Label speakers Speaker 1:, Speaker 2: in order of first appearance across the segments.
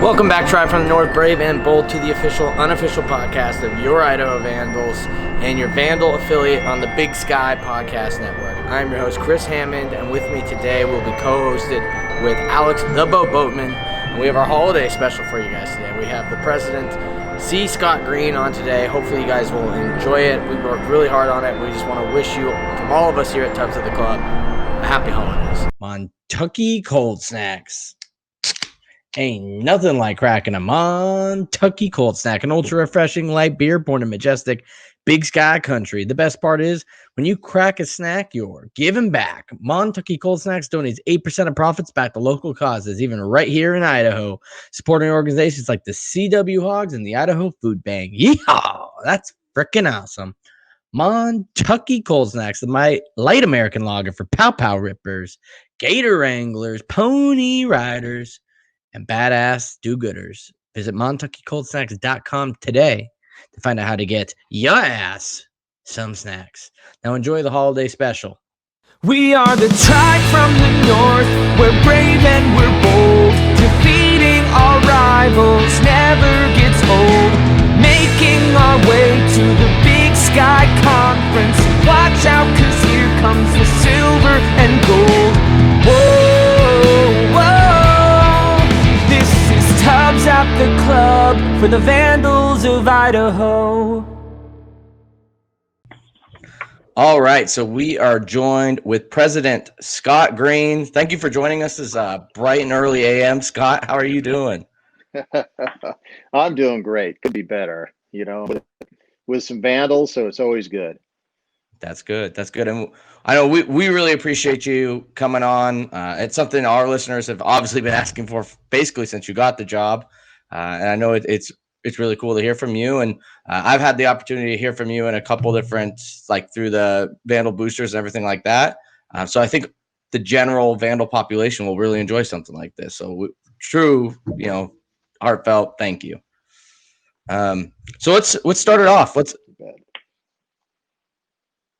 Speaker 1: Welcome back, Tribe from the North, brave and bold, to the unofficial podcast of your Idaho Vandals and your Vandal affiliate on the Big Sky Podcast Network. I'm your host, Chris Hammond, and with me today will be co-hosted with Alex the Boat Boatman, and we have our holiday special for you guys today. We have the President C.Scott Green on today. Hopefully you guys will enjoy it. We worked really hard on it. We just want to wish you, from all of us here at Tubs of the Club, a happy holidays.
Speaker 2: Montucky cold snacks. Ain't nothing like cracking a Montucky cold snack, an ultra refreshing light beer born in majestic Big Sky country. The best part is when you crack a snack, you're giving back. Montucky Cold Snacks donates 8% of profits back to local causes, even right here in Idaho, supporting organizations like the CW Hogs and the Idaho Food Bank. Yeehaw! That's freaking awesome. Montucky Cold Snacks, the light American lager for pow rippers, gator wranglers, pony riders, and badass do-gooders. Visit MontuckyColdSnacks.com today to find out how to get your ass some snacks. Now enjoy the holiday special.
Speaker 3: We are the tribe from the north, we're brave and we're bold. Defeating our rivals never gets old. Making our way to the Big Sky Conference. Watch out, cause here comes the silver and gold. Whoa, whoa. This is Tubs at the Club for the Vandals of Idaho.
Speaker 2: All right, so we are joined with President Scott Green. Thank you for joining us this bright and early AM. Scott, how are you doing?
Speaker 4: I'm doing great. Could be better, with some Vandals, so it's always good.
Speaker 2: That's good. That's good. And I know we really appreciate you coming on. It's something our listeners have obviously been asking for basically since you got the job. And I know it's really cool to hear from you. And I've had the opportunity to hear from you in a couple different, like through the Vandal boosters and everything like that. So I think the general Vandal population will really enjoy something like this. So true, heartfelt thank you. So let's start it off. Let's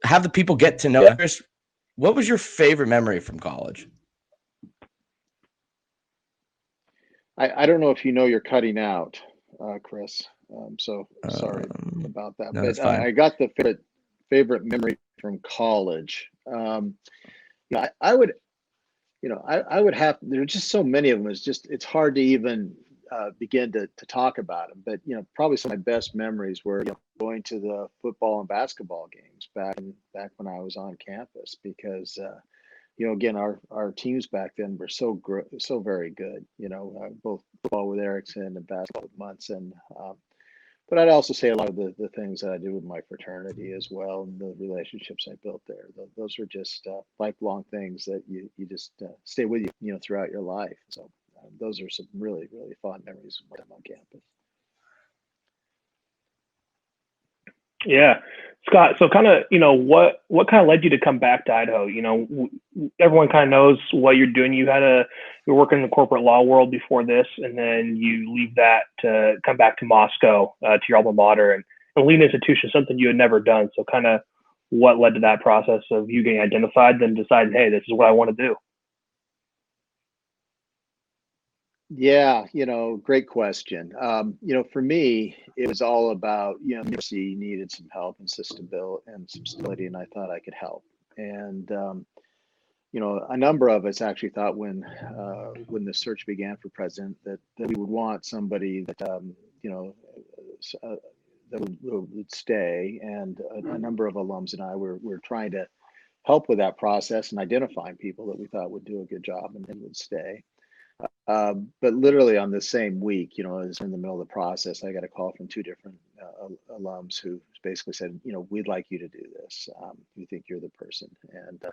Speaker 2: have the people get to know. Yeah. Chris, what was your favorite memory from college?
Speaker 4: I don't know if you know you're cutting out, Chris. So sorry about that.
Speaker 2: No,
Speaker 4: but I got the favorite memory from college. I would have. There are just so many of them. It's hard to even begin to talk about them. But probably some of my best memories were going to the football and basketball games back when I was on campus, because again, our teams back then were so very good. Both football with Erickson and basketball with Munson. But I'd also say a lot of the things that I did with my fraternity as well, and the relationships I built there. Those are just lifelong things that you just stay with you, throughout your life. So those are some really, really fond memories of when I'm on campus.
Speaker 5: Yeah, Scott. So kind of, what kind of led you to come back to Idaho? Everyone kind of knows what you're doing. You're working in the corporate law world before this, and then you leave that to come back to Moscow, to your alma mater and lead an institution, something you had never done. So kind of what led to that process of you getting identified, then deciding, hey, this is what I want to do?
Speaker 4: Yeah, great question. For me, it was all about, the university needed some help and some stability, and I thought I could help. And a number of us actually thought when the search began for president that we would want somebody that that would stay. And a number of alums and I were trying to help with that process and identifying people that we thought would do a good job and would stay. But literally on the same week, as in the middle of the process, I got a call from two different alums who basically said, we'd like you to do this. We think you're the person. And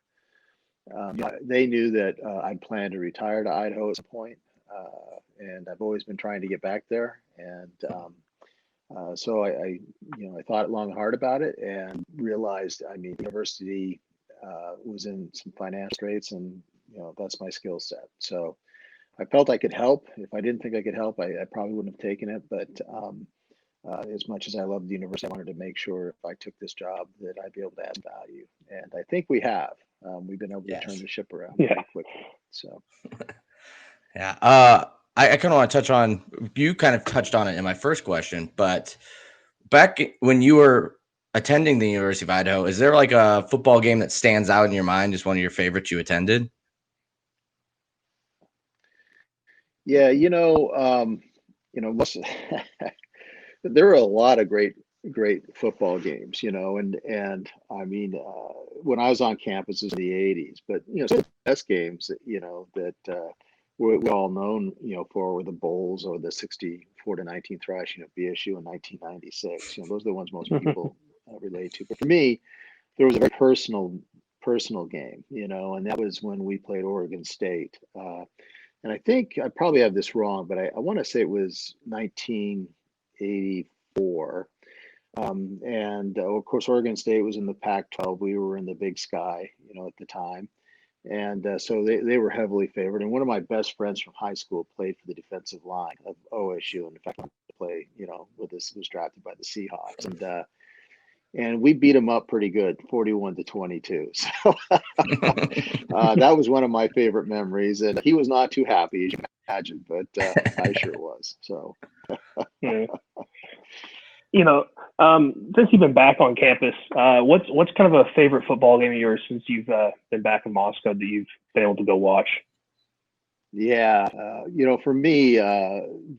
Speaker 4: they knew that I'd planned to retire to Idaho at some point, and I've always been trying to get back there. And so I thought long and hard about it and realized, the university was in some financial straits, and that's my skill set. So I felt I could help. If I didn't think I could help, I probably wouldn't have taken it. But as much as I loved the university, I wanted to make sure if I took this job that I'd be able to add value. And I think we have. We've been able to turn the ship around pretty quickly. So,
Speaker 2: yeah. I kind of want to touch on, you kind of touched on it in my first question, but back when you were attending the University of Idaho, is there like a football game that stands out in your mind as one of your favorites you attended?
Speaker 4: Yeah, there were a lot of great football games, and I mean, when I was on campus in the '80s, but some of the best games that that we're all known for were the bowls or the 64-19 thrashing of BSU in 1996. Those are the ones most people relate to. But for me, there was a very personal game, and that was when we played Oregon State. And I think I probably have this wrong, but I want to say it was 1984. And of course, Oregon State was in the Pac-12. We were in the Big Sky, at the time. And so they were heavily favored. And one of my best friends from high school played for the defensive line of OSU. And in fact, play, with this, was drafted by the Seahawks. And we beat him up pretty good, 41-22. So that was one of my favorite memories. And he was not too happy, as you can imagine, but I sure was. So,
Speaker 5: yeah. Since you've been back on campus, what's kind of a favorite football game of yours since you've been back in Moscow that you've been able to go watch?
Speaker 4: Yeah, for me,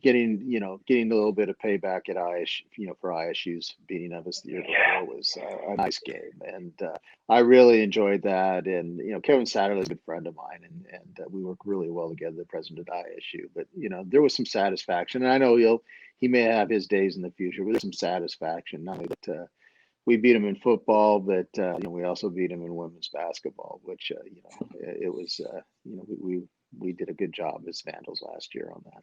Speaker 4: getting a little bit of payback at ISU, for ISU's beating of us the year before was a nice game, and I really enjoyed that. And Kevin Satterley's a good friend of mine, and we work really well together, the president at ISU. But there was some satisfaction, and I know he may have his days in the future, but there's some satisfaction, not only that we beat him in football, but we also beat him in women's basketball, which it was we did a good job as Vandals last year on that.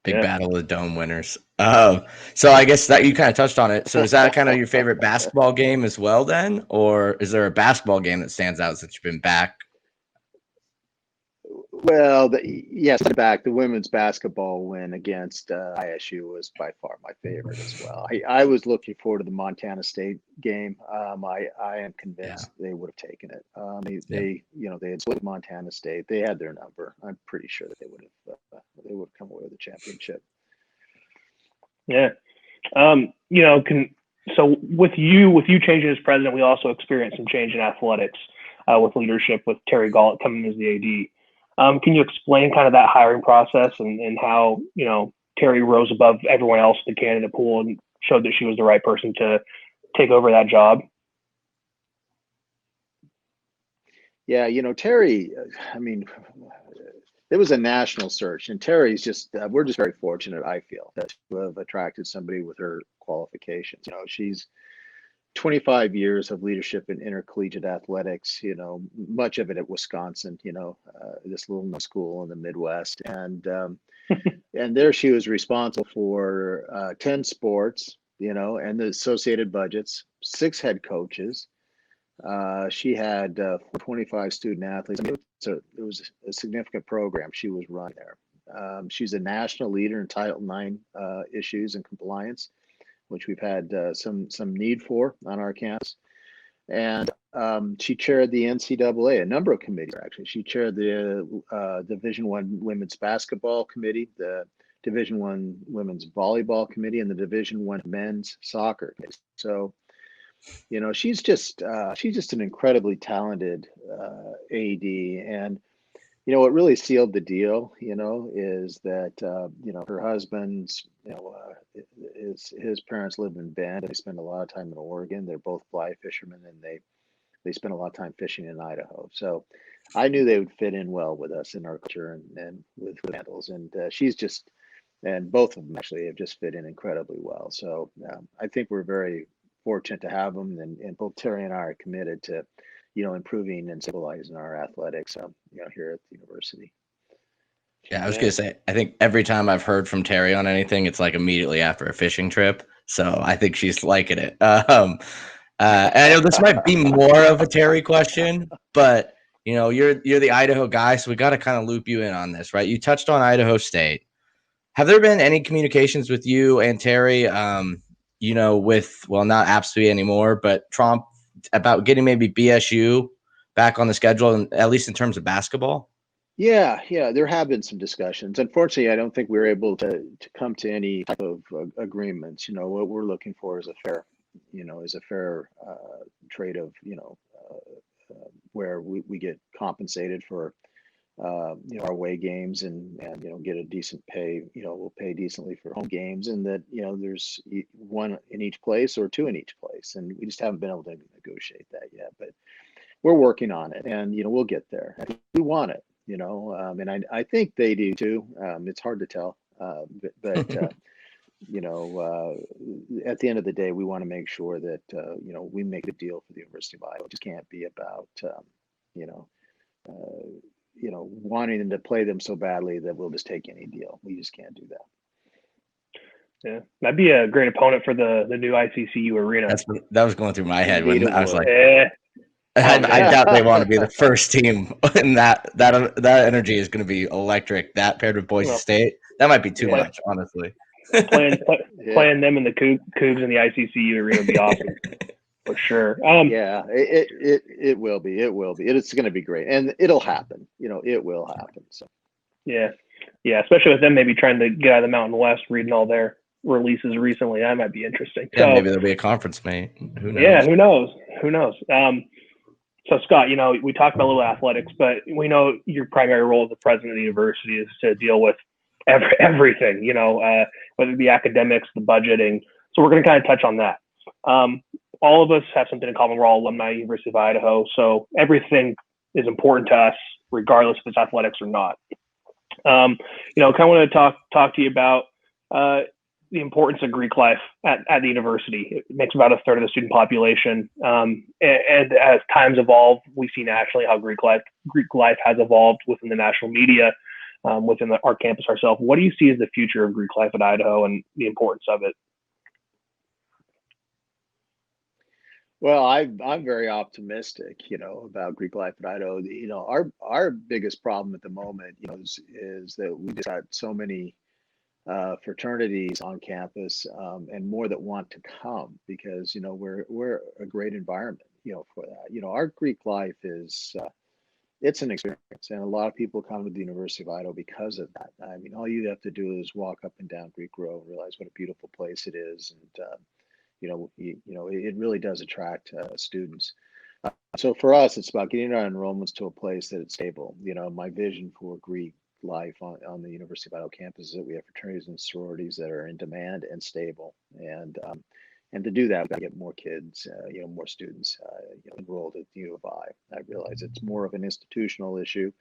Speaker 2: Big battle of the dome winners. So I guess that you kind of touched on it. So is that kind of your favorite basketball game as well then? Or is there a basketball game that stands out since you've been back?
Speaker 4: Well, yes, the women's basketball win against ISU was by far my favorite as well. I was looking forward to the Montana State game. I am convinced they would have taken it. They had split Montana State. They had their number. I'm pretty sure that they would have come away with the championship.
Speaker 5: Yeah. So with you changing as president, we also experienced some change in athletics with leadership with Terry Gallett coming as the AD. Can you explain kind of that hiring process and how, Terry rose above everyone else in the candidate pool and showed that she was the right person to take over that job?
Speaker 4: Yeah, Terry, I mean, it was a national search, and Terry's we're just very fortunate, I feel, to have attracted somebody with her qualifications. She's 25 years of leadership in intercollegiate athletics, much of it at Wisconsin, this little school in the Midwest. And and there she was responsible for 10 sports, and the associated budgets, 6 head coaches. She had 25 student athletes. I mean, it was a significant program she was running there. She's a national leader in Title IX issues and compliance, which we've had some need for on our campus. And she chaired the NCAA, a number of committees, actually. She chaired the Division I Women's Basketball Committee, the Division I Women's Volleyball Committee, and the Division I Men's Soccer Committee. So, she's just an incredibly talented AD. And what really sealed the deal, is that, her husband's, his parents live in Bend. They spend a lot of time in Oregon. They're both fly fishermen, and they spend a lot of time fishing in Idaho. So I knew they would fit in well with us in our culture and with Vandals. And and both of them actually have just fit in incredibly well. So I think we're very fortunate to have them. And both Terry and I are committed to, improving and civilizing our athletics, here at the university.
Speaker 2: Yeah, I was gonna say, I think every time I've heard from Terry on anything, it's like immediately after a fishing trip. So I think she's liking it. And I know this might be more of a Terry question, but you're the Idaho guy, so we got to kind of loop you in on this, right? You touched on Idaho State. Have there been any communications with you and Terry? With not AppSpeed anymore, but Trump, about getting maybe BSU back on the schedule, and at least in terms of basketball?
Speaker 4: Yeah, there have been some discussions. Unfortunately, I don't think we were able to come to any type of agreements. What we're looking for is a fair, trade of, where we get compensated for, our away games and get a decent pay. We'll pay decently for home games, and that there's one in each place or two in each place, and we just haven't been able to negotiate that yet. But we're working on it, and we'll get there. We want it, and I think they do too. It's hard to tell, but at the end of the day, we want to make sure that we make a deal for the University of Iowa. It just can't be about you know uh, wanting them to play them so badly that we'll just take any deal. We just can't do that.
Speaker 5: Yeah, that'd be a great opponent for the new ICCU arena.
Speaker 2: That was going through my head
Speaker 4: Indeed
Speaker 2: when I was
Speaker 4: would.
Speaker 2: like, I doubt they want to be the first team, and that energy is going to be electric. That paired with Boise State, that might be too much, honestly.
Speaker 5: Playing them in the Cougs in the ICCU arena would be awesome for sure.
Speaker 4: Yeah, it will be. It will be. It's going to be great, and it'll happen. It will happen. So.
Speaker 5: Yeah, especially with them maybe trying to get out of the Mountain West, reading all their releases recently, that might be interesting.
Speaker 2: Yeah, so, maybe there'll be a conference mate. Who knows?
Speaker 5: Yeah, who knows? So Scott, we talked about a little athletics, but we know your primary role as the president of the university is to deal with everything, whether it be academics, the budgeting. So we're going to kind of touch on that. All of us have something in common. We're all alumni of the University of Idaho. So everything is important to us, regardless if it's athletics or not. Kind of want to talk to you about the importance of Greek life at the university. It makes about a third of the student population. And as times evolve, we see nationally how Greek life has evolved within the national media, within our campus ourselves. What do you see as the future of Greek life at Idaho and the importance of it?
Speaker 4: Well, I'm very optimistic, about Greek life at Idaho. Our biggest problem at the moment, is that we just got so many fraternities on campus, and more that want to come because we're a great environment for that. Our Greek life is it's an experience, and a lot of people come to the University of Idaho because of that. I mean, all you have to do is walk up and down Greek Road, realize what a beautiful place it is, and it really does attract students. So for us, it's about getting our enrollments to a place that it's stable. My vision for Greek life on the University of Idaho campus is that we have fraternities and sororities that are in demand and stable. And to do that, we've got to get more kids, more students enrolled at the U of I. I realize it's more of an institutional issue.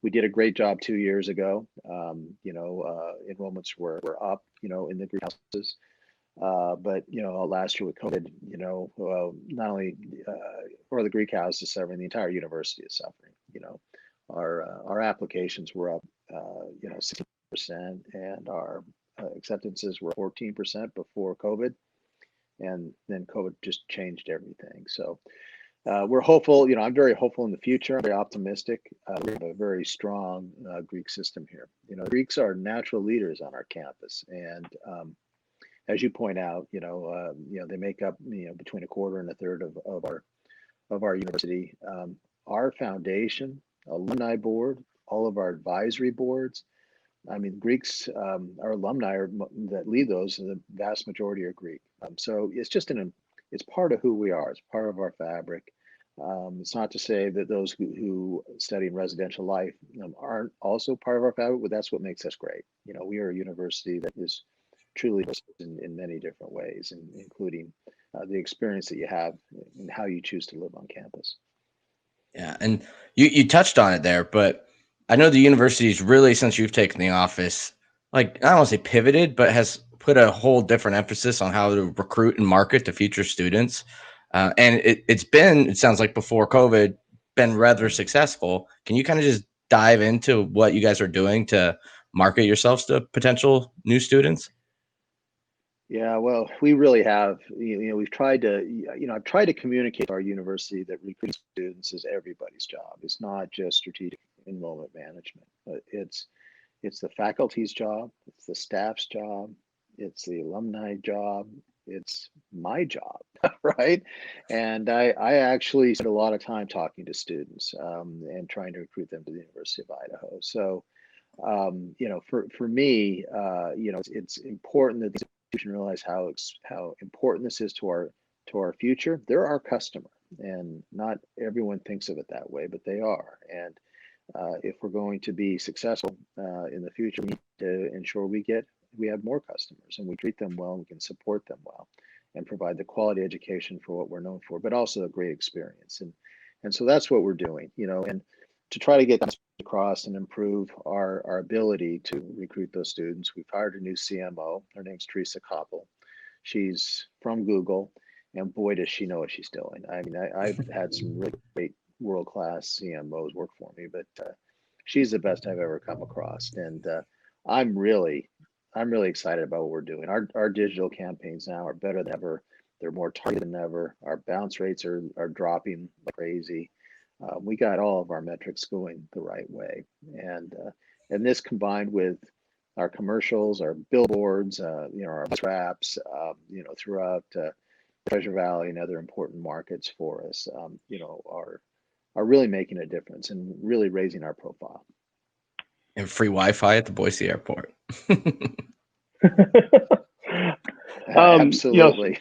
Speaker 4: We did a great job 2 years ago. Enrollments were up, in the Greek houses. But last year with COVID, not only for the Greek house is suffering, the entire university is suffering. Our applications were up, 60%, and our acceptances were 14% before COVID, and then COVID just changed everything. So we're hopeful. I'm very hopeful in the future. I'm very optimistic. We have a very strong Greek system here. Greeks are natural leaders on our campus, and as you point out, they make up between a quarter and a third of our university. Our foundation, alumni board, all of our advisory boards. I mean, Greeks, our alumni that lead those, the vast majority are Greek. So it's just it's part of who we are. It's part of our fabric. It's not to say that those who study in residential life aren't also part of our fabric, but that's what makes us great. We are a university that is truly in many different ways, including the experience that you have and how you choose to live on campus.
Speaker 2: Yeah, and you touched on it there, but I know the university's really, since you've taken the office, like I don't want to say pivoted, but has put a whole different emphasis on how to recruit and market to future students. And it sounds like before COVID, been rather successful. Can you kind of just dive into what you guys are doing to market yourselves to potential new students?
Speaker 4: Yeah, well, we really have. We've tried to. I've tried to communicate to our university that recruiting students is everybody's job. It's not just strategic enrollment management. But it's the faculty's job. It's the staff's job. It's the alumni job. it's my job, right? And I actually spend a lot of time talking to students and trying to recruit them to the University of Idaho. So, for me, it's important that the institution realize how important this is to our future. They're our customer, and not everyone thinks of it that way, but they are. And if we're going to be successful in the future, we need to ensure we have more customers and we treat them well and we can support them well and provide the quality education for what we're known for, but also a great experience. And so that's what we're doing, and to try to get that across and improve our ability to recruit those students. We've hired a new CMO. Her name's Teresa Koppel. She's from Google, and boy, does she know what she's doing. I mean, I've had some really great world-class CMOs work for me, but she's the best I've ever come across. And I'm really excited about what we're doing. Our digital campaigns now are better than ever. They're more targeted than ever. Our bounce rates are dropping like crazy. We got all of our metrics going the right way, and this combined with our commercials, our billboards, our bus wraps, throughout Treasure Valley and other important markets for us, are really making a difference and really raising our profile.
Speaker 2: And free Wi-Fi at the Boise airport.
Speaker 4: Absolutely.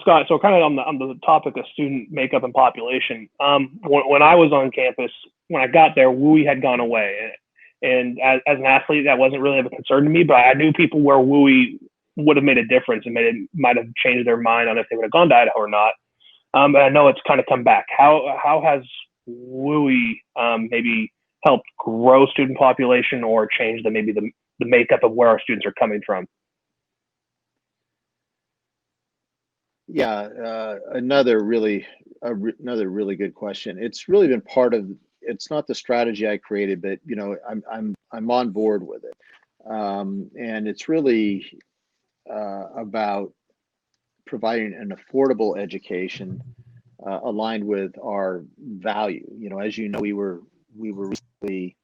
Speaker 5: Scott, so kind of on the topic of student makeup and population, when I was on campus, when I got there, WUI had gone away. And as an athlete, that wasn't really of a concern to me, but I knew people where WUI would have made a difference and might have changed their mind on if they would have gone to Idaho or not. And I know it's kind of come back. How has WUI maybe helped grow student population or change the makeup of where our students are coming from?
Speaker 4: Yeah, another really good question. It's really been part of. It's not the strategy I created, but I'm on board with it, and it's really about providing an affordable education aligned with our value. As you know, we were recently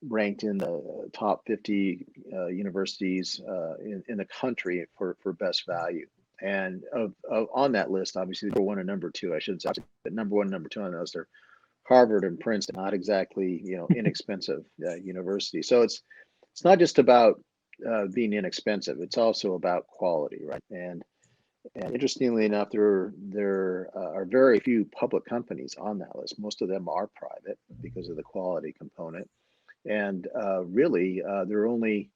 Speaker 4: ranked in the top 50 universities in the country for best value. And on that list, obviously, number one and number two, I should say, but number one and number two on those are Harvard and Princeton, not exactly inexpensive universities. So it's not just about being inexpensive; it's also about quality, right? And interestingly enough, there are very few public companies on that list. Most of them are private because of the quality component, and really, there are only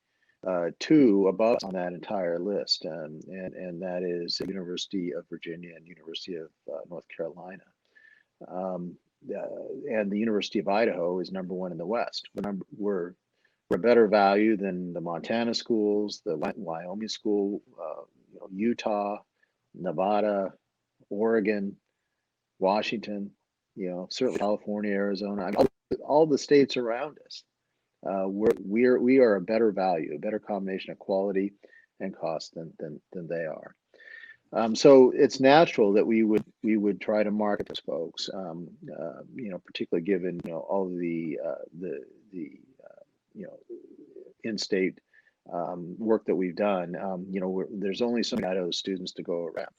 Speaker 4: two above on that entire list, and that is the University of Virginia and University of North Carolina. And the University of Idaho is number one in the West. We're a better value than the Montana schools, the Wyoming school, Utah, Nevada, Oregon, Washington, certainly California, Arizona. I mean, all the states around us. We are a better value, a better combination of quality and cost than they are. So it's natural that we would try to market those folks, particularly given all the in-state work that we've done. There's only so many Idaho students to go around,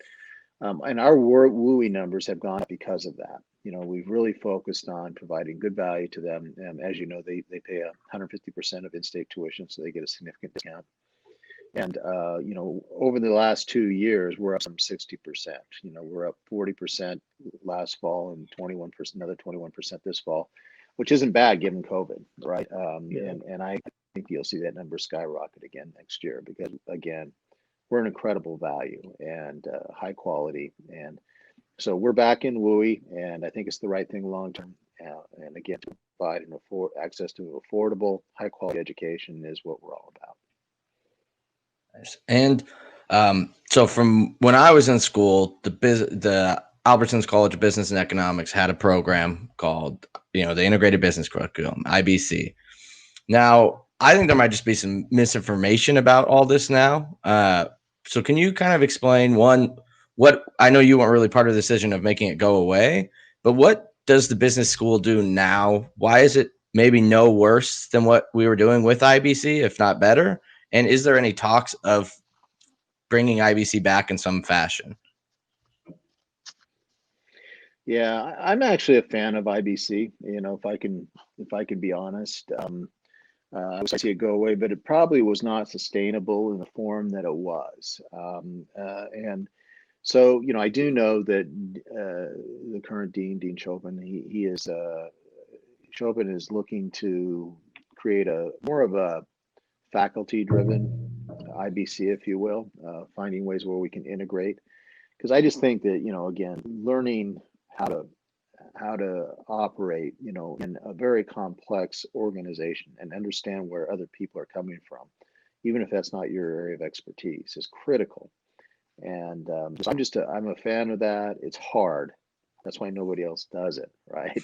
Speaker 4: and our WUI numbers have gone up because of that. We've really focused on providing good value to them, and as you know, they pay 150% of in-state tuition, so they get a significant discount. And over the last 2 years, we're up some 60%. We're up 40% last fall and 21%, another 21% this fall, which isn't bad given COVID, right? And I think you'll see that number skyrocket again next year because, again, we're an incredible value and high quality. And so we're back in WUI, and I think it's the right thing long term. And again, to provide access to affordable, high quality education is what we're all about.
Speaker 2: And so from when I was in school, the Albertsons College of Business and Economics had a program called, the Integrated Business Curriculum, IBC. Now, I think there might just be some misinformation about all this now. So can you kind of explain, what I know you weren't really part of the decision of making it go away, but what does the business school do now? Why is it maybe no worse than what we were doing with IBC, if not better? And is there any talks of bringing IBC back in some fashion?
Speaker 4: Yeah, I'm actually a fan of IBC. If I can be honest, I wish I see it go away, but it probably was not sustainable in the form that it was. And so, I do know that the current dean, Dean Chopin, Chopin is looking to create a more of a faculty-driven IBC, if you will, finding ways where we can integrate. Because I just think that, again, learning how to operate, in a very complex organization and understand where other people are coming from, even if that's not your area of expertise, is critical. And so I'm a fan of that. It's hard. That's why nobody else does it, right?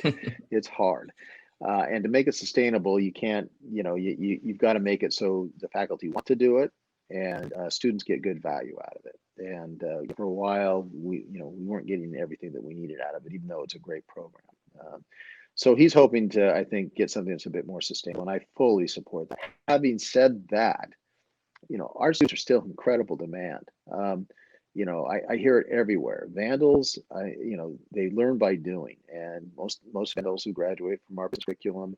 Speaker 4: It's hard. And to make it sustainable, you can't, you've got to make it so the faculty want to do it and students get good value out of it. And for a while, we weren't getting everything that we needed out of it, even though it's a great program. So he's hoping to, I think, get something that's a bit more sustainable, and I fully support that. Having said that, our students are still in incredible demand. I hear it everywhere. Vandals, they learn by doing, and most Vandals who graduate from our curriculum,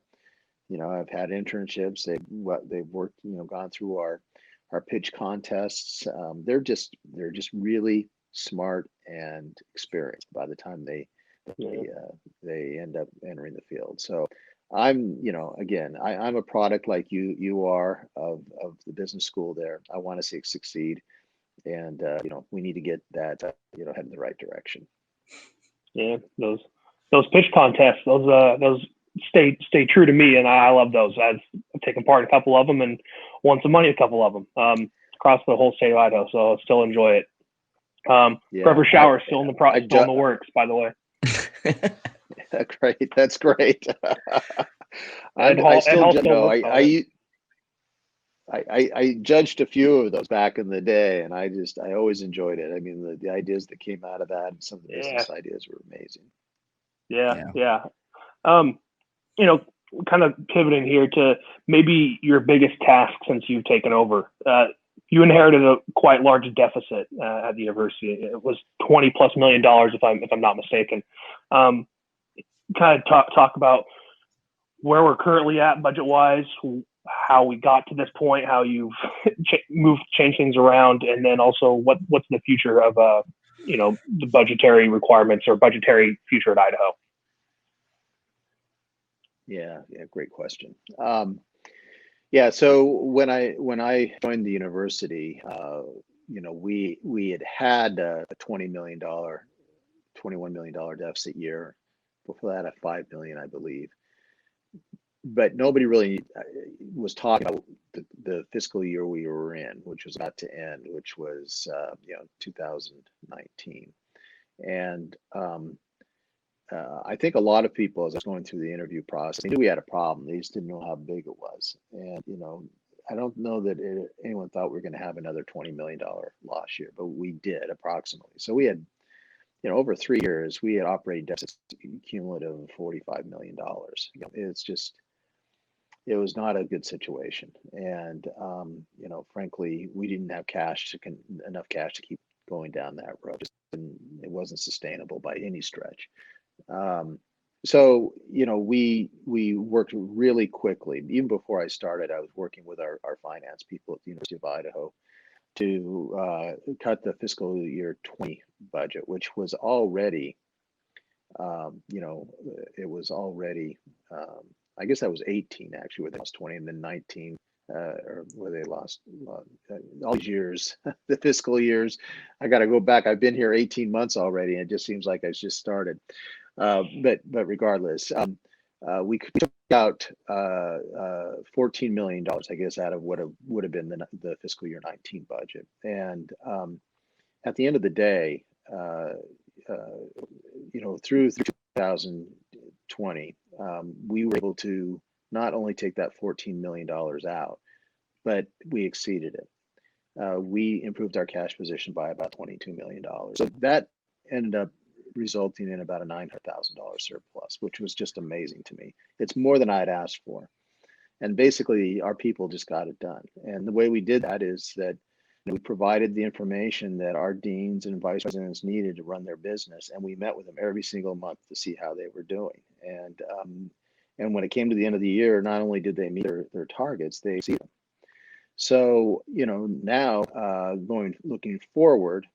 Speaker 4: have had internships. They've worked, gone through our pitch contests. They're just really smart and experienced by the time they end up entering the field. So I'm, again, I'm a product like you are of the business school there. I want to see it succeed. And, we need to get that, head in the right direction.
Speaker 5: Yeah, those pitch contests, those stay true to me, and I love those. I've taken part in a couple of them and won some money a couple of them across the whole state of Idaho, so I still enjoy it. Forever Shower still in the works, by the way.
Speaker 4: Great, that's great. I judged a few of those back in the day, and I always enjoyed it. I mean, the ideas that came out of that and some of the business ideas were amazing.
Speaker 5: Yeah. Kind of pivoting here to maybe your biggest task since you've taken over. You inherited a quite large deficit at the university. It was $20+ million, if I'm not mistaken. Kind of talk about where we're currently at budget-wise, how we got to this point, how you've changed things around, and then also what's the future of the budgetary requirements or budgetary future at Idaho.
Speaker 4: Yeah, great question. So when I joined the university, we had a $21 million deficit year. Before that, a $5 million, I believe. But nobody really was talking about the fiscal year we were in, which was about to end, which was 2019. And I think a lot of people, as I was going through the interview process, they knew we had a problem. They just didn't know how big it was. And I don't know that anyone thought we were going to have another $20 million loss year, but we did approximately. So we had, over 3 years, we had operating deficits cumulative of $45 million. It was not a good situation. And, frankly, we didn't have enough cash to keep going down that road. It wasn't sustainable by any stretch. So, we worked really quickly. Even before I started, I was working with our finance people at the University of Idaho to cut the fiscal year 20 budget, which was already, it was already, I guess that was 18 actually, where they lost 20, and then 19, or where they lost all these years, the fiscal years. I got to go back. I've been here 18 months already, and it just seems like I just started. But regardless, we took out $14 million, I guess, out of what would have been the fiscal year 19 budget. And at the end of the day, through 2020, we were able to not only take that $14 million out, but we exceeded it. We improved our cash position by about $22 million. So that ended up resulting in about a $900,000 surplus, which was just amazing to me. It's more than I had asked for. And basically, our people just got it done. And the way we did that is that we provided the information that our deans and vice presidents needed to run their business, and we met with them every single month to see how they were doing. And when it came to the end of the year, not only did they meet their targets, they exceeded them. So now looking forward,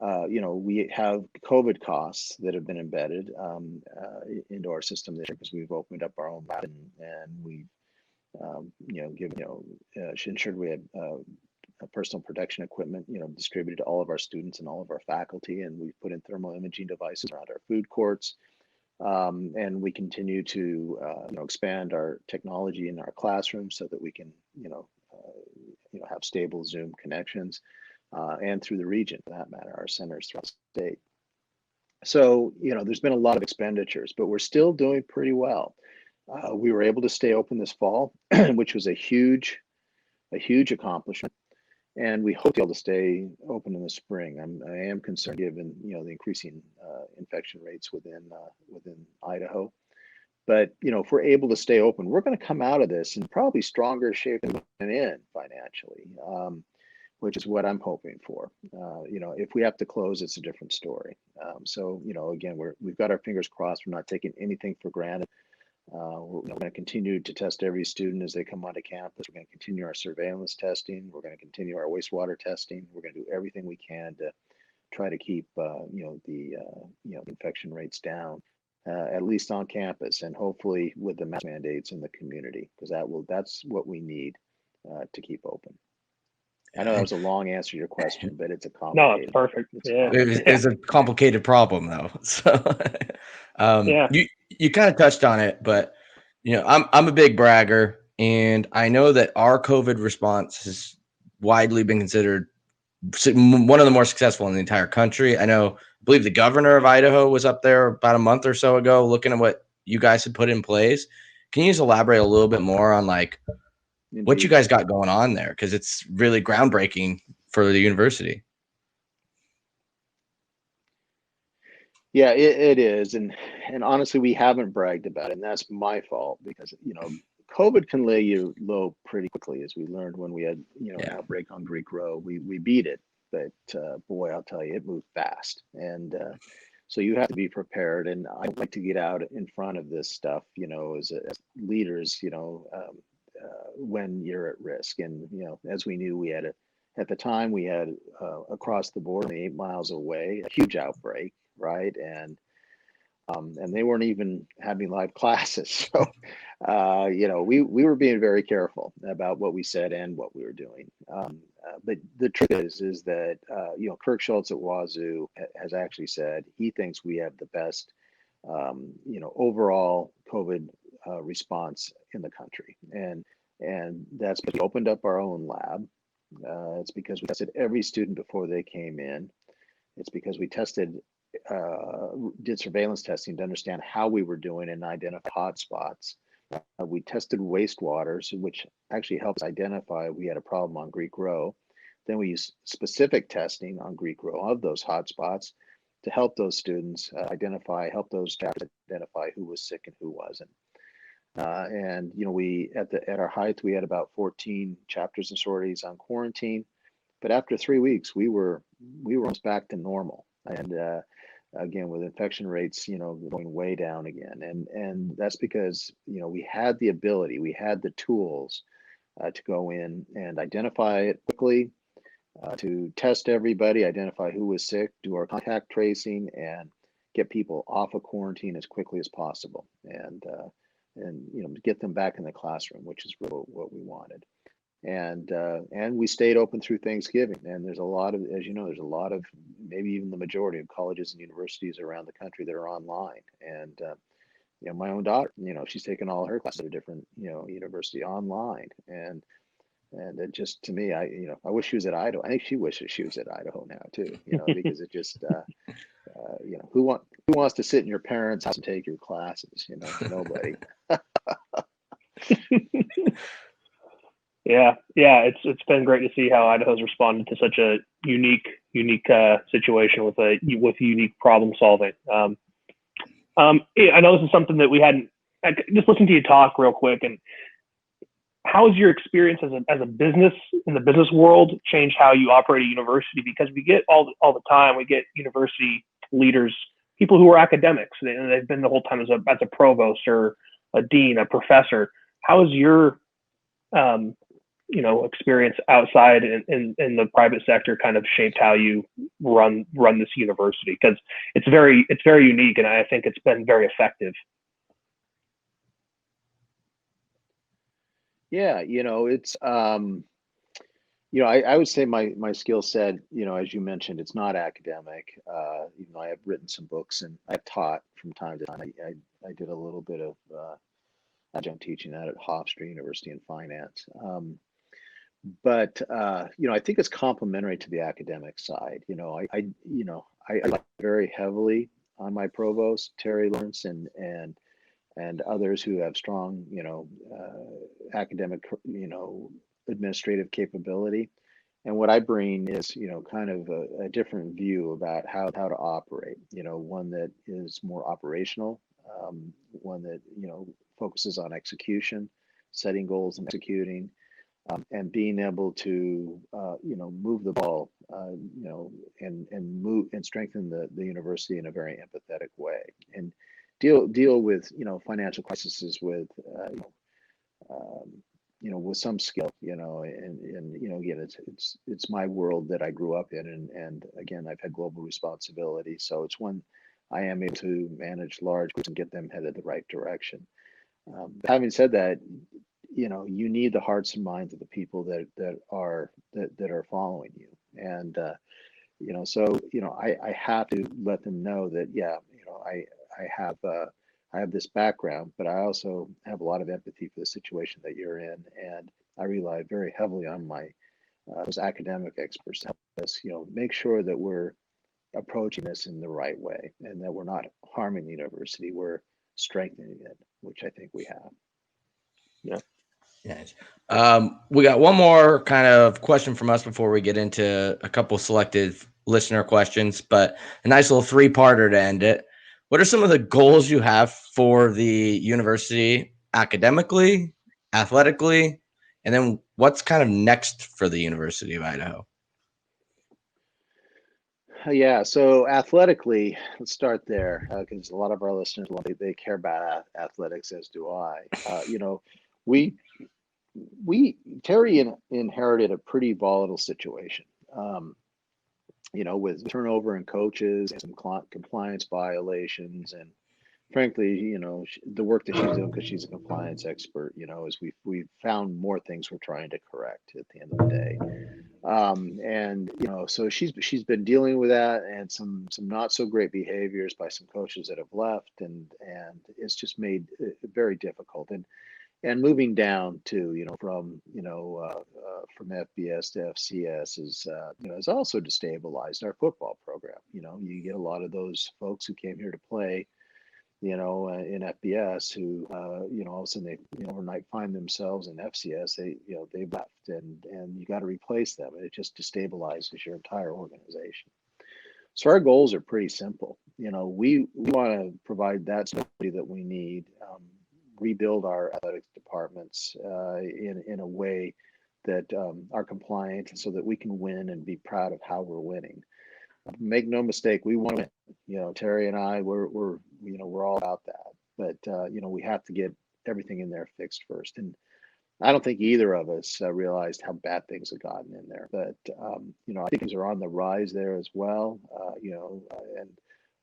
Speaker 4: we have COVID costs that have been embedded into our system this year because we've opened up our own lab and we've ensured we had personal protection equipment, distributed to all of our students and all of our faculty, and we've put in thermal imaging devices around our food courts, and we continue to expand our technology in our classrooms so that we can have stable Zoom connections, and through the region for that matter, our centers throughout the state. So there's been a lot of expenditures, but we're still doing pretty well. We were able to stay open this fall, which was a huge accomplishment. And we hope to be able to stay open in the spring. I am concerned given the increasing infection rates within Idaho. But if we're able to stay open, we're going to come out of this in probably stronger shape than we went in financially, which is what I'm hoping for. If we have to close, it's a different story. So again, we've got our fingers crossed. We're not taking anything for granted. We're going to continue to test every student as they come onto campus. We're going to continue our surveillance testing. We're going to continue our wastewater testing. We're going to do everything we can to try to keep the infection rates down, at least on campus, and hopefully with the mask mandates in the community, because that's what we need to keep open. I know that was a long answer to your question, but it's a complicated.
Speaker 5: No, it's perfect.
Speaker 2: It's a complicated problem though. So you kind of touched on it, but I'm a big bragger, and I know that our COVID response has widely been considered one of the more successful in the entire country. I believe the governor of Idaho was up there about a month or so ago looking at what you guys had put in place. Can you just elaborate a little bit more on what you guys got going on there? Because it's really groundbreaking for the university.
Speaker 4: Yeah, it is. And honestly, we haven't bragged about it. And that's my fault because, COVID can lay you low pretty quickly, as we learned when we had, an outbreak on Greek Row. We beat it. But boy, I'll tell you, it moved fast. And so you have to be prepared. And I like to get out in front of this stuff, as leaders, when you're at risk. And, as we knew, at the time we had across the board, 8 miles away, a huge outbreak. Right. And they weren't even having live classes. So, we were being very careful about what we said and what we were doing. But the truth is that, Kirk Schultz at Wazoo has actually said he thinks we have the best, overall COVID response in the country. And that's because we opened up our own lab. It's because we tested every student before they came in. It's because we did surveillance testing to understand how we were doing and identify hotspots. We tested wastewaters, which actually helps identify we had a problem on Greek Row. Then we used specific testing on Greek Row of those hotspots to help those students help those chapters identify who was sick and who wasn't. And we at our height we had about 14 chapters and sororities on quarantine, but after 3 weeks we were almost back to normal. And again, with infection rates, going way down again. And that's because, we had the ability, we had the tools to go in and identify it quickly, to test everybody, identify who was sick, do our contact tracing, and get people off of quarantine as quickly as possible. And get them back in the classroom, which is really what we wanted. And we stayed open through Thanksgiving. And there's a lot of, as there's a lot of, maybe even the majority of colleges and universities around the country that are online. And my own daughter, she's taken all her classes at a different, university online. And it just, to me, I wish she was at Idaho. I think she wishes she was at Idaho now too, because it just, who wants to sit in your parents' house and take your classes? Nobody.
Speaker 5: Yeah, it's been great to see how Idaho's responded to such a unique unique situation with unique problem solving. I know this is something that we hadn't. Just listen to you talk real quick. And how has your experience as a business in the business world changed how you operate a university? Because we get all the time, we get university leaders, people who are academics, and they've been the whole time as a provost or a dean, a professor. How has your experience outside in the private sector kind of shaped how you run this university? Because it's very unique, and I think it's been very effective.
Speaker 4: Yeah, it's I would say my skill set, as you mentioned, it's not academic. Even though I have written some books and I've taught from time to time. I did a little bit of adjunct teaching out at Hofstra University in finance. But I think it's complementary to the academic side. I rely very heavily on my provost, Terry Lawrence, and others who have strong, academic, administrative capability. And what I bring is, kind of a different view about how to operate. One that is more operational, one that focuses on execution, setting goals and executing. And being able to, move the ball, and move and strengthen the university in a very empathetic way, and deal with, financial crises with, with some skill, and again, it's my world that I grew up in, and again, I've had global responsibility, so it's one I am able to manage large groups and get them headed the right direction. Having said that, you need the hearts and minds of the people that are following you, and I have to let them know that, yeah, I have this background, but I also have a lot of empathy for the situation that you're in, and I rely very heavily on my those academic experts to help us, make sure that we're approaching this in the right way, and that we're not harming the university, we're strengthening it, which I think we have.
Speaker 5: Yeah.
Speaker 2: Yes. We got one more kind of question from us before we get into a couple selected listener questions, but a nice little 3-parter to end it. What are some of the goals you have for the university academically, athletically, and then what's kind of next for the University of Idaho?
Speaker 4: Yeah, so athletically, let's start there, because a lot of our listeners, they care about athletics, as do I. Terry inherited a pretty volatile situation, with turnover in coaches and some compliance violations, and frankly, the work that she's doing, because she's a compliance expert, is we've found more things we're trying to correct at the end of the day. And so she's been dealing with that, and some not so great behaviors by some coaches that have left, and it's just made it very difficult. And moving down to, from FBS to FCS is also destabilized our football program. You get a lot of those folks who came here to play, in FBS who, all of a sudden they, overnight find themselves in FCS. They've left, and you got to replace them. And it just destabilizes your entire organization. So our goals are pretty simple. We want to provide that stability that we need, rebuild our athletics departments in a way that are compliant, so that we can win and be proud of how we're winning. Make no mistake, we want to win. Terry and I, we're all about that. But we have to get everything in there fixed first. And I don't think either of us realized how bad things have gotten in there. But I think things are on the rise there as well. And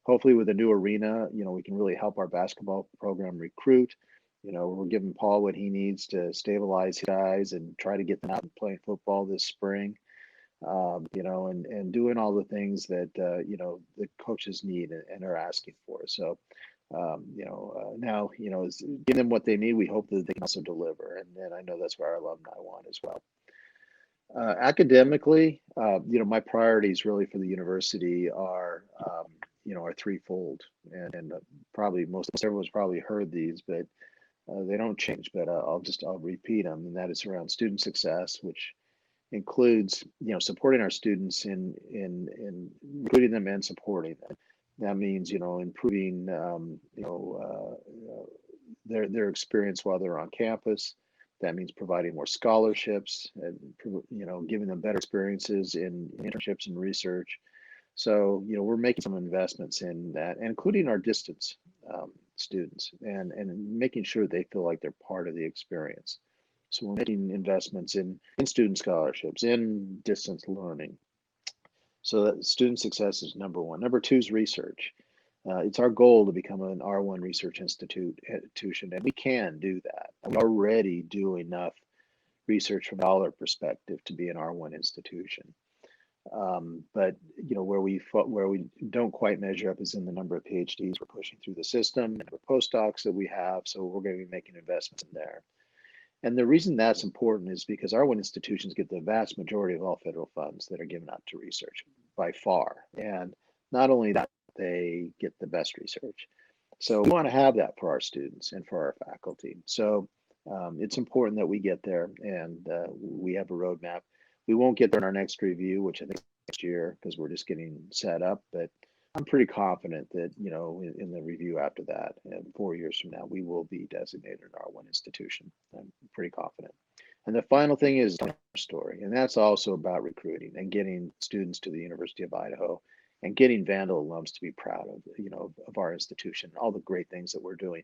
Speaker 4: hopefully with a new arena, we can really help our basketball program recruit. We're giving Paul what he needs to stabilize his guys and try to get them out and playing football this spring. And doing all the things that the coaches need and are asking for. So, now is giving them what they need. We hope that they can also deliver, and I know that's what our alumni want as well. Academically, my priorities really for the university are threefold, and probably most everyone's probably heard these, but they don't change. But I'll repeat them, and that is around student success, which includes, supporting our students in recruiting them and supporting them. That means, improving, their experience while they're on campus. That means providing more scholarships and, giving them better experiences in internships and research. So, we're making some investments in that, including our distance students, and making sure they feel like they're part of the experience. So we're making investments in student scholarships, in distance learning. So that student success is number one. Number two is research. It's our goal to become an R1 research institution, and we can do that. We already do enough research from a dollar perspective to be an R1 institution. But where we don't quite measure up is in the number of PhDs we're pushing through the system, and the postdocs that we have. So we're going to be making investments in there. And the reason that's important is because R1 institutions get the vast majority of all federal funds that are given out to research by far. And not only that, they get the best research. So we want to have that for our students and for our faculty. So it's important that we get there, and we have a roadmap. We won't get there in our next review, which I think is next year, because we're just getting set up. But I'm pretty confident that, in the review after that, 4 years from now, we will be designated an R1 institution. I'm pretty confident. And the final thing is our story. And that's also about recruiting and getting students to the University of Idaho and getting Vandal alums to be proud of, of our institution, all the great things that we're doing.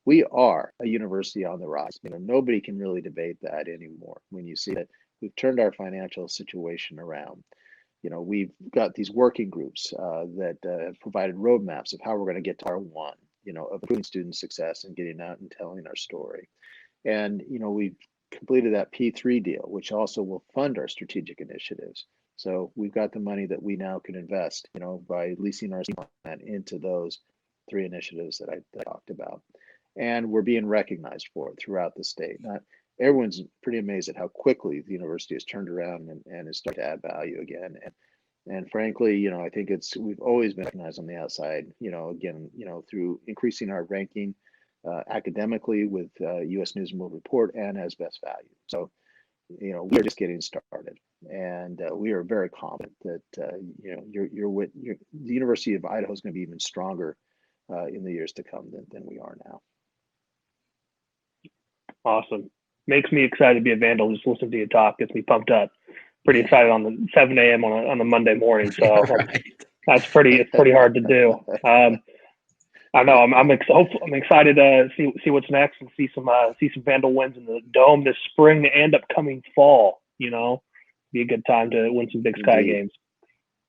Speaker 4: We are a university on the rise. Nobody can really debate that anymore. When you see that we've turned our financial situation around. We've got these working groups that have provided roadmaps of how we're going to get to R1, of improving student success and getting out and telling our story. And, we've completed that P3 deal, which also will fund our strategic initiatives. So we've got the money that we now can invest, by leasing our plan into those 3 initiatives that I talked about. And we're being recognized for it throughout the state. Everyone's pretty amazed at how quickly the university has turned around and is starting to add value again. And frankly, I think we've always been recognized on the outside, again, through increasing our ranking academically with U.S. News and World Report and as best value. So, we're just getting started, and we are very confident that the University of Idaho is going to be even stronger in the years to come than we are now.
Speaker 5: Awesome. Makes me excited to be a Vandal. Just listening to you talk gets me pumped up. Pretty excited on the 7 a.m. on a Monday morning. So
Speaker 2: Right.
Speaker 5: it's pretty hard to do. I know I'm excited to see what's next and see some Vandal wins in the Dome this spring and upcoming fall. Be a good time to win some Big Sky games.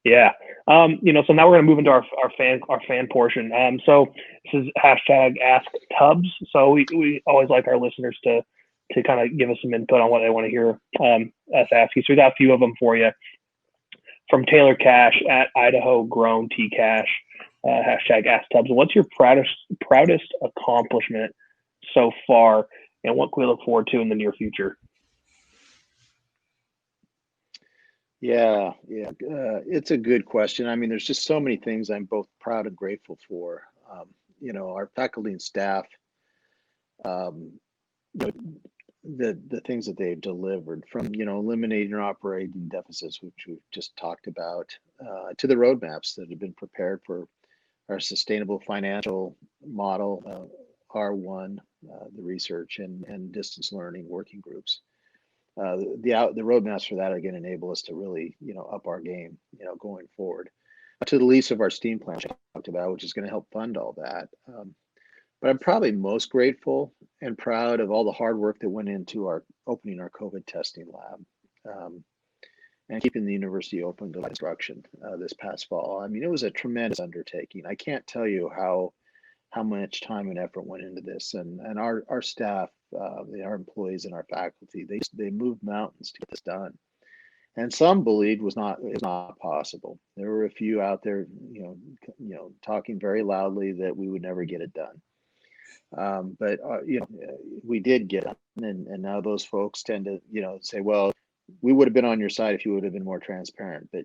Speaker 5: Yeah. So now we're gonna move into our fan portion. So this is #AskTubs. So we always like our listeners to kind of give us some input on what they want to hear us ask you. So we got a few of them for you. From Taylor Cash at Idaho Grown T Cash, #AskTubs. What's your proudest accomplishment so far, and what can we look forward to in the near future?
Speaker 4: Yeah. It's a good question. I mean, there's just so many things I'm both proud and grateful for. Our faculty and staff, the things that they've delivered, from eliminating our operating deficits, which we've just talked about, to the roadmaps that have been prepared for our sustainable financial model, R1, the research and distance learning working groups. The roadmaps for that again enable us to really up our game going forward. To the lease of our STEAM plan I talked about, which is going to help fund all that. But I'm probably most grateful and proud of all the hard work that went into opening our COVID testing lab and keeping the university open to instruction this past fall. I mean, it was a tremendous undertaking. I can't tell you how much time and effort went into this, and our staff, our employees and our faculty, they moved mountains to get this done. And some believed it was not possible. There were a few out there, talking very loudly that we would never get it done. But we did get it, and now those folks tend to say, well, we would have been on your side if you would have been more transparent. But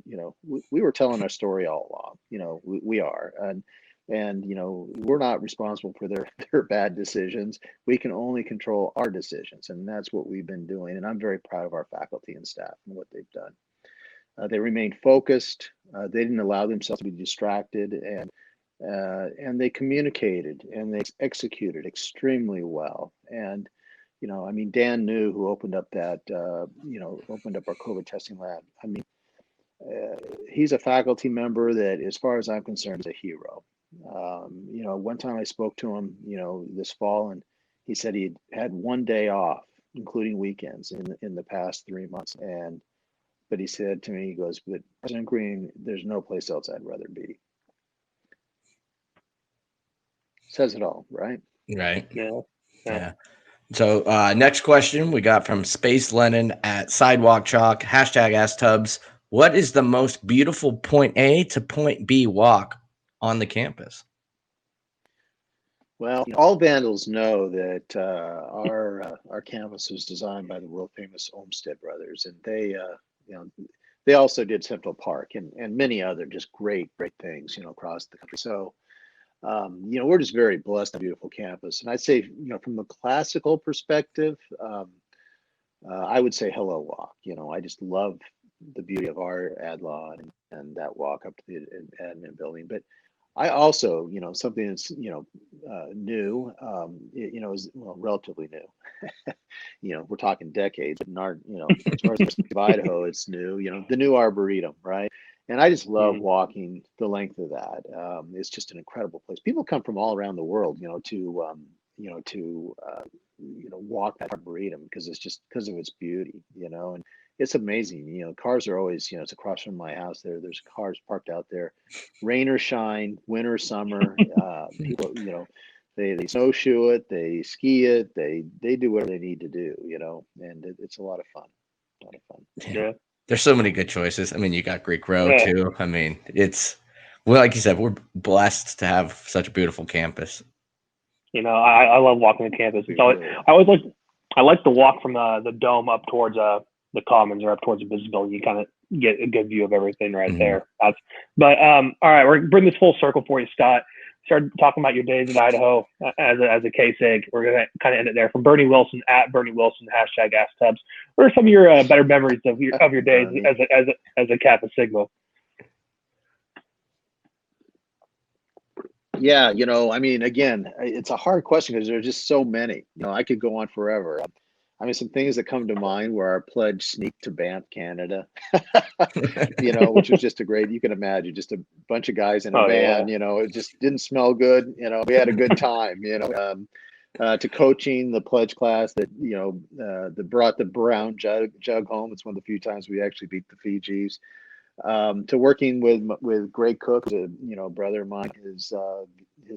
Speaker 4: we were telling our story all along. We are, and And, we're not responsible for their bad decisions. We can only control our decisions. And that's what we've been doing. And I'm very proud of our faculty and staff and what they've done. They remained focused. They didn't allow themselves to be distracted, and they communicated and they executed extremely well. And, Dan New, who opened up opened up our COVID testing lab. He's a faculty member that, as far as I'm concerned, is a hero. One time I spoke to him, this fall, and he said he had one day off, including weekends, in the past 3 months. But he said to me, he goes, "But President Green, there's no place else I'd rather be." Says it all, right?
Speaker 2: Right.
Speaker 5: Yeah.
Speaker 2: So next question we got from Space Lennon at Sidewalk Chalk, #AskTubs. What is the most beautiful point A to point B walk on the campus?
Speaker 4: Well, all Vandals know that our campus was designed by the world famous Olmsted brothers, and they also did Central Park and many other just great things, across the country. So, we're just very blessed, a beautiful campus. And I'd say, from the classical perspective, I would say Hello Walk. I just love the beauty of our ad law and that walk up to the admin building. But I also, something that's, new, is relatively new. We're talking decades, but as far as Idaho, it's new, the new Arboretum, right? And I just love walking the length of that. It's just an incredible place. People come from all around the world, to walk that Arboretum because of its beauty, and it's amazing. Cars are always, it's across from my house there. There's cars parked out there, rain or shine, winter, summer. People, they snowshoe it, they ski it, they do whatever they need to do, and it's a lot of fun.
Speaker 2: Yeah. There's so many good choices. You got Greek Row too. Like you said, we're blessed to have such a beautiful campus.
Speaker 5: I love walking the campus. I like to walk from the dome up towards the Commons or up towards the business building. You kind of get a good view of everything right there. All right, we're bring this full circle for you, Scott. Started talking about your days in Idaho as a Cosag. We're gonna kind of end it there. From Bernie Wilson at Bernie Wilson, #AskTubs. What are some of your better memories of your days as a Kappa Sigma?
Speaker 4: Yeah, again, it's a hard question because there's just so many. I could go on forever. Some things that come to mind were our pledge sneak to Banff, Canada, which was just you can imagine, just a bunch of guys in a van, it just didn't smell good. We had a good time, to coaching the pledge class that, that brought the brown jug home. It's one of the few times we actually beat the Fijis. To working with Greg Cook, a brother of mine, his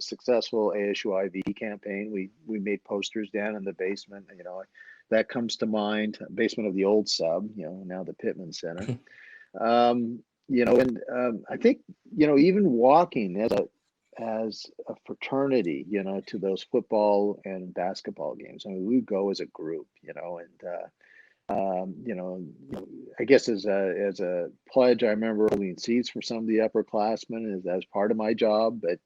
Speaker 4: successful ASUIV campaign. We made posters down in the basement, that comes to mind. Basement of the old sub, now the Pittman Center. I think, even walking as a fraternity, to those football and basketball games. We would go as a group, I guess as a pledge, I remember holding seats for some of the upperclassmen as part of my job. But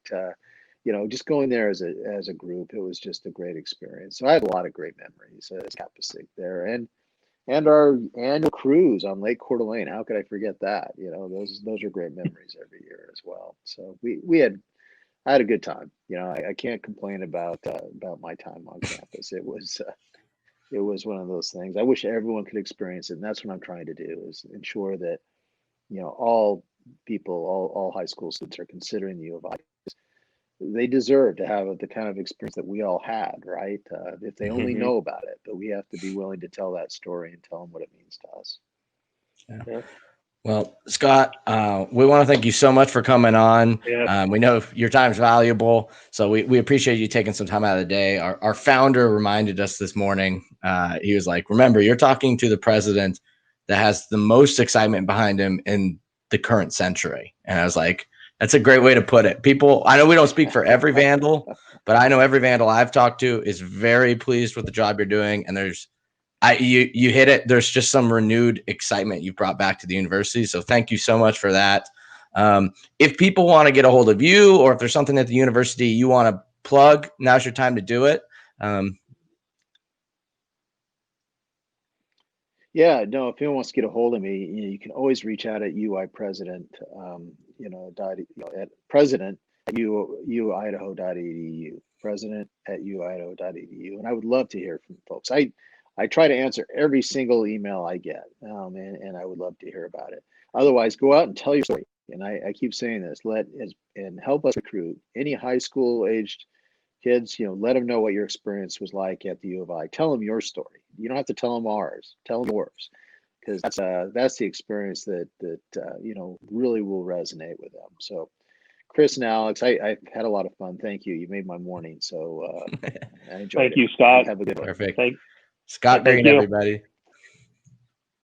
Speaker 4: just going there as a group, it was just a great experience. So I have a lot of great memories as Kappa Sig there, and our annual cruise on Lake Coeur d'Alene. How could I forget that? Those are great memories every year as well. So I had a good time. I can't complain about my time on campus. It was one of those things. I wish everyone could experience it, and that's what I'm trying to do, is ensure that all people, all high school students are considering the U of I. They deserve to have the kind of experience that we all had, right? If they only know about it, but we have to be willing to tell that story and tell them what it means to us.
Speaker 2: Yeah. Well, Scott, we want to thank you so much for coming on.
Speaker 5: Yeah.
Speaker 2: We know your time's valuable, so we appreciate you taking some time out of the day. Our founder reminded us this morning. He was like, remember, you're talking to the president that has the most excitement behind him in the current century. And I was like, that's a great way to put it. People, I know we don't speak for every Vandal, but I know every Vandal I've talked to is very pleased with the job you're doing. And you hit it. There's just some renewed excitement you brought back to the university. So thank you so much for that. If people want to get a hold of you, or if there's something at the university you want to plug, now's your time to do it.
Speaker 4: Yeah, no, if anyone wants to get a hold of me, you can always reach out at UI President, at president at uidaho.edu, president at uidaho.edu. And I would love to hear from folks. I try to answer every single email I get, and I would love to hear about it. Otherwise, go out and tell your story. And I keep saying this, and help us recruit any high school aged kids, let them know what your experience was like at the U of I. Tell them your story. You don't have to tell them ours. Tell them yours, because that's the experience that really will resonate with them. So, Chris and Alex, I had a lot of fun. Thank you. You made my morning. So I enjoyed it.
Speaker 5: Thank you, Scott.
Speaker 4: Have a good one.
Speaker 2: Perfect.
Speaker 5: Thank
Speaker 2: Scott Green,
Speaker 5: you.
Speaker 2: everybody.